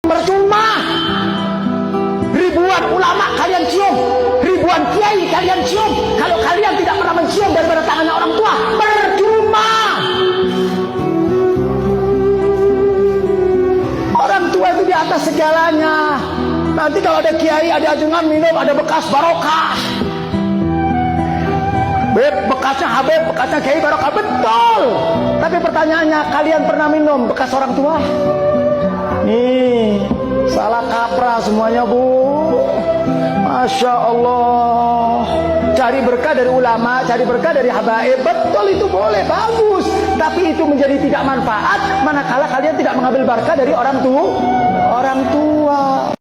Percuma. Ribuan ulama kalian cium, ribuan kiai kalian cium, kalau kalian tidak pernah mencium daripada tangannya orang tua, percuma. Orang tua itu di atas segalanya. Nanti kalau ada kiai, ada ajengan minum, ada bekas barokah. Bekasnya Habib, bekasnya kiai barokah, betul. Tapi pertanyaannya, kalian pernah minum bekas orang tua? Nih, salah kaprah semuanya, Bu. Masya Allah. Cari berkah dari ulama, cari berkah dari habaib, betul, itu boleh, bagus. Tapi itu menjadi tidak manfaat manakala kalian tidak mengambil berkah dari orang tua.